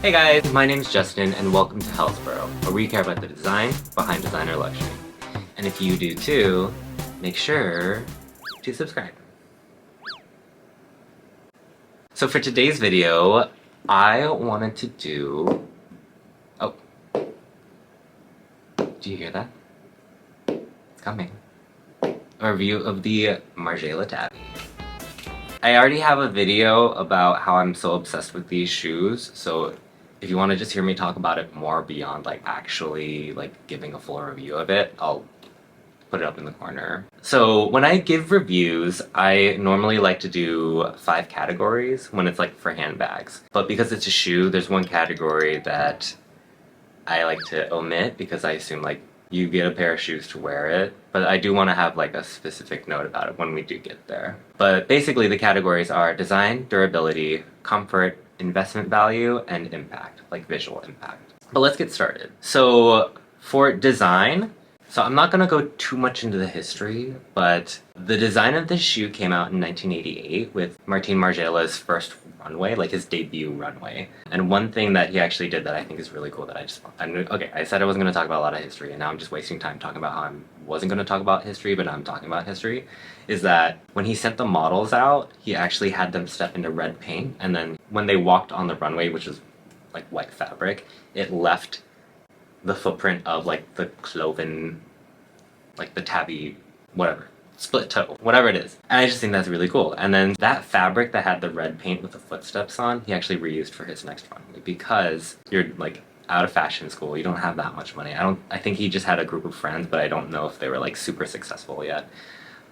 Hey guys, my name's Justin and welcome to Hellsboro, where we care about the design behind designer luxury. And if you do too, make sure to subscribe. So for today's video, I wanted to do... Oh. Do you hear that? It's coming. A review of the Margiela Tabi. I already have a video about how I'm so obsessed with these shoes, so if you want to just hear me talk about it more beyond like actually like giving a full review of it, I'll put it up in the corner. So when I give reviews, I normally like to do 5 categories when it's like for handbags. But because it's a shoe, there's one category that I like to omit because I assume like you get a pair of shoes to wear it, but I do want to have like a specific note about it when we do get there. But basically the categories are design, durability, comfort, investment value, and impact, like visual impact. But let's get started. So for design, so I'm not gonna go too much into the history, but the design of this shoe came out in 1988 with Martin Margiela's first runway, like his debut runway. And one thing that he actually did that I think is really cool that I said I wasn't gonna talk about a lot of history, and now I'm just wasting time talking about how I wasn't gonna talk about history, but now I'm talking about history, is that when he sent the models out, he actually had them step into red paint, and then when they walked on the runway, which is like white fabric, it left the footprint of like the cloven, like the tabby, whatever, split toe, whatever it is. And I just think that's really cool. And then that fabric that had the red paint with the footsteps on, he actually reused for his next runway because you're like out of fashion school, you don't have that much money. I think he just had a group of friends, but I don't know if they were like super successful yet.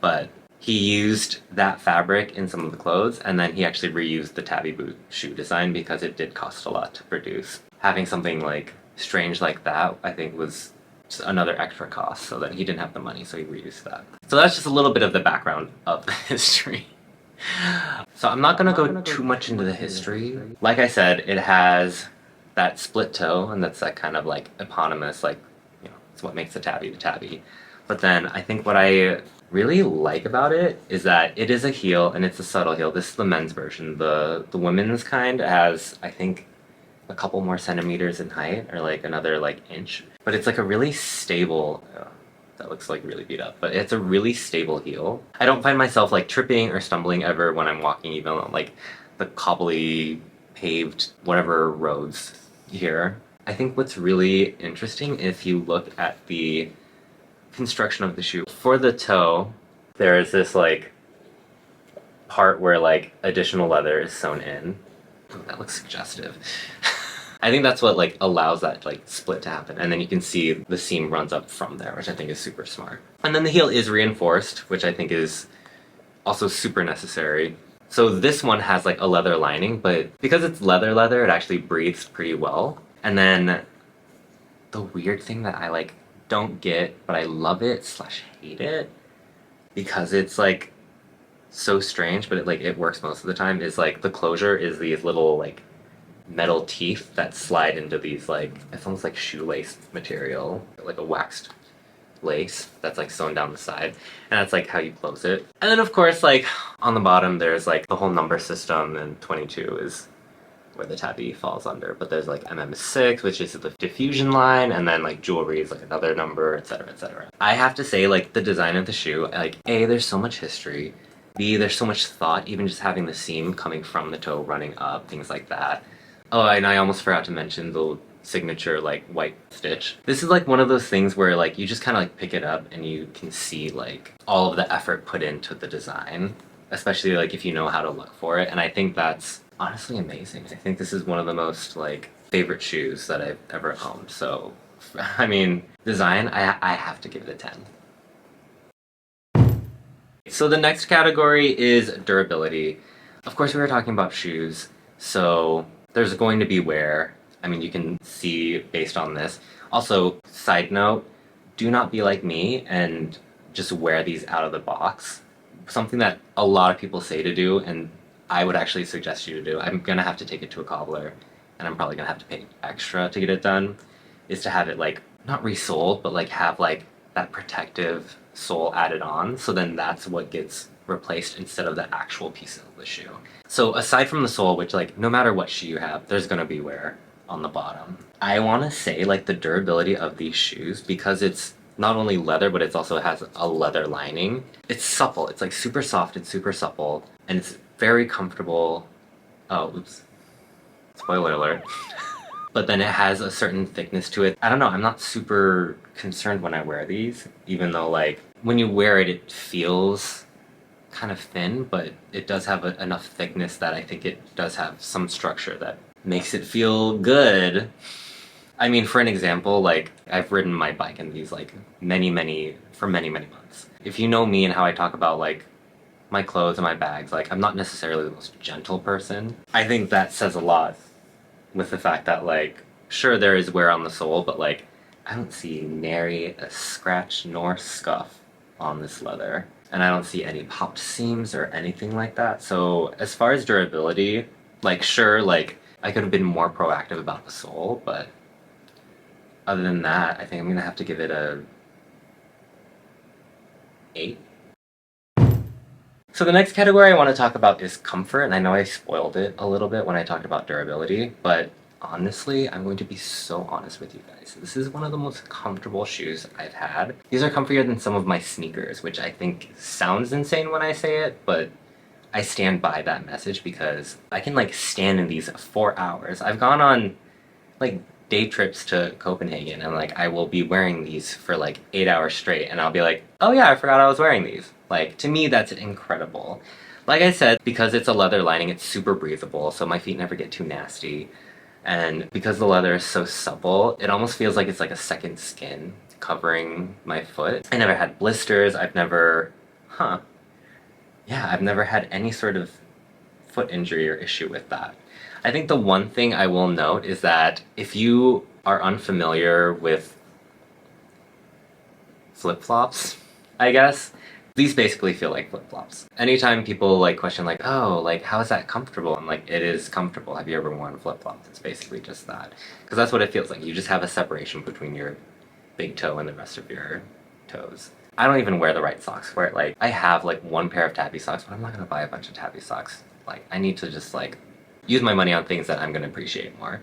But he used that fabric in some of the clothes, and then he actually reused the tabby boot shoe design because it did cost a lot to produce. Having something like strange like that, I think, was just another extra cost, so that he didn't have the money, so he reused that. So that's just a little bit of the background of the history. So I'm not gonna go too much into the history. Like I said, it has that split toe, and that's that kind of like eponymous, like, you know, it's what makes the tabby the tabby. But then I think what I really like about it is that it is a heel, and it's a subtle heel. This is the men's version. The women's kind has, I think, a couple more centimeters in height, or like another like inch. But it's like a really stable, that looks like really beat up, but it's a really stable heel. I don't find myself like tripping or stumbling ever when I'm walking, even on like the cobbly paved whatever roads here. I think what's really interesting, if you look at the construction of the shoe, for the toe, there is this like part where like additional leather is sewn in. Oh, that looks suggestive. I think that's what like allows that like split to happen, and then you can see the seam runs up from there, which I think is super smart. And then the heel is reinforced, which I think is also super necessary. So this one has like a leather lining, but because it's leather, it actually breathes pretty well. And then the weird thing that I like don't get, but I love it / hate it, because it's like so strange, but it works most of the time, is like the closure is these little like metal teeth that slide into these like, it's almost like shoelace material, like a waxed lace that's like sewn down the side, and that's like how you close it. And then of course like on the bottom there's like the whole number system, and 22 is where the tabby falls under, but there's like MM6, which is the diffusion line, and then like jewelry is like another number, etc, etc. I have to say, like, the design of the shoe, like, A, there's so much history, B, there's so much thought, even just having the seam coming from the toe running up, things like that. Oh, and I almost forgot to mention the signature like white stitch. This is like one of those things where like you just kind of like pick it up and you can see like all of the effort put into the design, especially like if you know how to look for it, and I think that's honestly amazing. I think this is one of the most like favorite shoes that I've ever owned. So I mean, design, I have to give it a 10. So the next category is durability. Of course we were talking about shoes, so there's going to be wear. I mean, you can see based on this. Also, side note, do not be like me and just wear these out of the box. Something that a lot of people say to do, and I would actually suggest you to do, I'm gonna have to take it to a cobbler, and I'm probably gonna have to pay extra to get it done, is to have it like, not resoled, but like have like that protective sole added on, so then that's what gets replaced instead of the actual piece of the shoe. So aside from the sole, which like no matter what shoe you have, there's gonna be wear on the bottom. I want to say like the durability of these shoes, because it's not only leather but it also has a leather lining. It's supple. It's like super soft and super supple, and it's very comfortable. Oh, oops. Spoiler alert. But then it has a certain thickness to it. I don't know, I'm not super concerned when I wear these, even though like when you wear it, it feels kind of thin, but it does have enough thickness that I think it does have some structure that makes it feel good. I mean, for an example, like I've ridden my bike in these like for many months. If you know me and how I talk about like my clothes and my bags, like I'm not necessarily the most gentle person. I think that says a lot with the fact that like, sure there is wear on the sole, but like I don't see nary a scratch nor scuff on this leather. And I don't see any popped seams or anything like that. So as far as durability, like sure, like I could have been more proactive about the sole, but other than that, I think I'm gonna have to give it a 8. So the next category I want to talk about is comfort, and I know I spoiled it a little bit when I talked about durability, but honestly, I'm going to be so honest with you guys. This is one of the most comfortable shoes I've had. These are comfier than some of my sneakers, which I think sounds insane when I say it, but I stand by that message because I can like stand in these 4 hours. I've gone on like day trips to Copenhagen and like I will be wearing these for like 8 hours straight and I'll be like, oh yeah, I forgot I was wearing these. Like to me that's incredible. Like I said, because it's a leather lining, it's super breathable, so my feet never get too nasty. And because the leather is so supple, it almost feels like it's like a second skin covering my foot. I never had blisters, I've never I've never had any sort of foot injury or issue with that. I think the one thing I will note is that if you are unfamiliar with flip-flops, I guess, these basically feel like flip-flops. Anytime people like question like, oh, like how is that comfortable? I'm like, it is comfortable. Have you ever worn flip-flops? It's basically just that. Because that's what it feels like. You just have a separation between your big toe and the rest of your toes. I don't even wear the right socks for it. Like, I have like one pair of Tabi socks, but I'm not gonna buy a bunch of Tabi socks. Like, I need to just like use my money on things that I'm gonna appreciate more.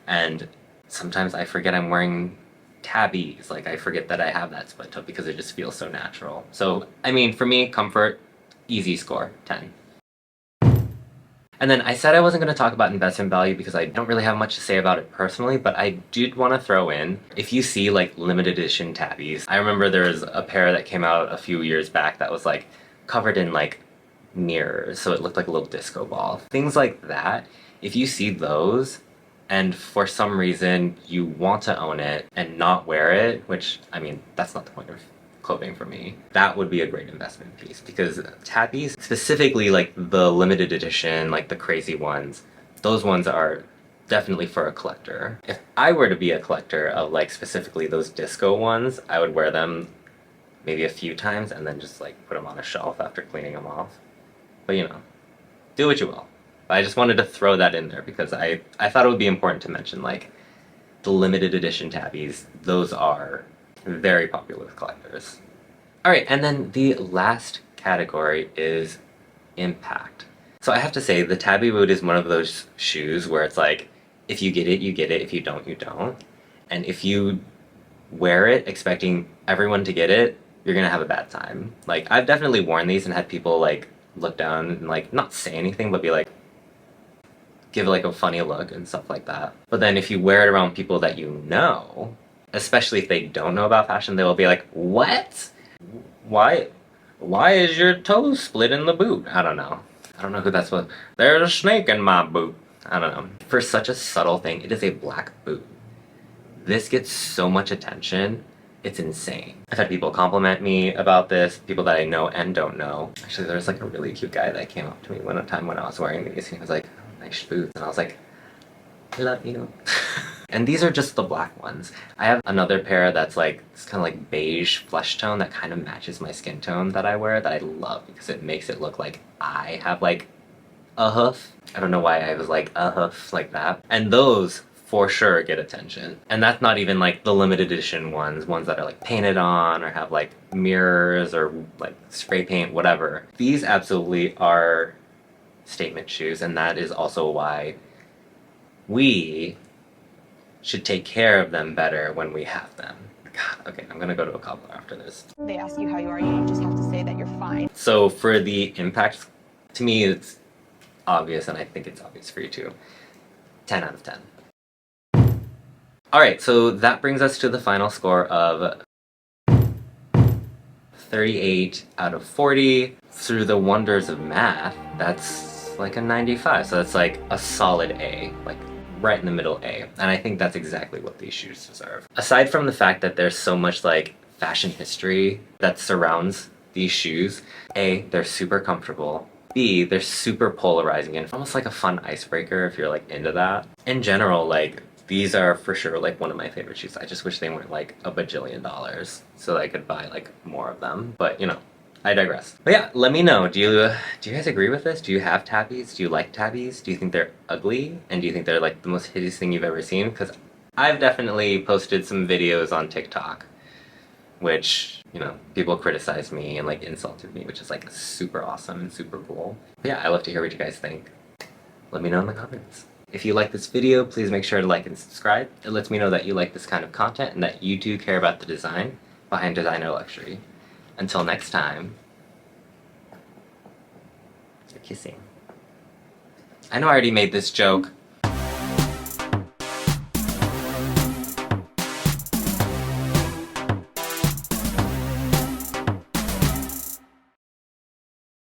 And sometimes I forget I'm wearing tabbies. Like, I forget that I have that split toe because it just feels so natural. So, I mean, for me, comfort, easy score, 10. And then I said I wasn't going to talk about investment value because I don't really have much to say about it personally, but I did want to throw in, if you see like limited edition tabbies, I remember there was a pair that came out a few years back that was like covered in like mirrors, so it looked like a little disco ball. Things like that, if you see those, and for some reason you want to own it and not wear it, which, I mean, that's not the point of clothing for me, that would be a great investment piece, because tabbies, specifically like the limited edition, like the crazy ones, those ones are definitely for a collector. If I were to be a collector of like specifically those disco ones, I would wear them maybe a few times and then just like put them on a shelf after cleaning them off. But you know, do what you will. I just wanted to throw that in there because I thought it would be important to mention like the limited edition tabbies. Those are very popular with collectors. Alright, and then the last category is impact. So I have to say, the Tabi boot is one of those shoes where it's like, if you get it, you get it. If you don't, you don't. And if you wear it expecting everyone to get it, you're gonna have a bad time. Like, I've definitely worn these and had people like look down and like not say anything, but be like, give like a funny look and stuff like that. But then if you wear it around people that you know, especially if they don't know about fashion, they will be like, what? Why is your toe split in the boot? I don't know. I don't know who that's with. There's a snake in my boot. I don't know. For such a subtle thing, it is a black boot. This gets so much attention. It's insane. I've had people compliment me about this, people that I know and don't know. Actually, there's like a really cute guy that came up to me one time when I was wearing these. He was like, oh, nice boots. And I was like, I love you. And these are just the black ones. I have another pair that's like, it's kind of like beige flesh tone that kind of matches my skin tone that I wear that I love because it makes it look like I have like a hoof. I don't know why I was like a hoof like that. And those for sure get attention. And that's not even like the limited edition ones that are like painted on or have like mirrors or like spray paint, whatever. These absolutely are statement shoes, and that is also why we should take care of them better when we have them. God, okay, I'm gonna go to a cobbler after this. They ask you how you are, you just have to say that you're fine. So for the impact, to me it's obvious, and I think it's obvious for you too. 10 out of 10. Alright, so that brings us to the final score of 38 out of 40. Through the wonders of math, that's like a 95. So that's like a solid A, like right in the middle A. And I think that's exactly what these shoes deserve. Aside from the fact that there's so much like fashion history that surrounds these shoes, A, they're super comfortable. B, they're super polarizing and almost like a fun icebreaker if you're like into that. In general, like these are for sure like one of my favorite shoes. I just wish they weren't like a bajillion dollars so that I could buy like more of them. But you know, I digress. But yeah, let me know. Do you guys agree with this? Do you have tabbies? Do you like tabbies? Do you think they're ugly? And do you think they're like the most hideous thing you've ever seen? Because I've definitely posted some videos on TikTok which, you know, people criticized me and like insulted me, which is like super awesome and super cool. But yeah, I love to hear what you guys think. Let me know in the comments. If you like this video, please make sure to like and subscribe. It lets me know that you like this kind of content and that you do care about the design behind designer luxury. Until next time, kissing. I know I already made this joke.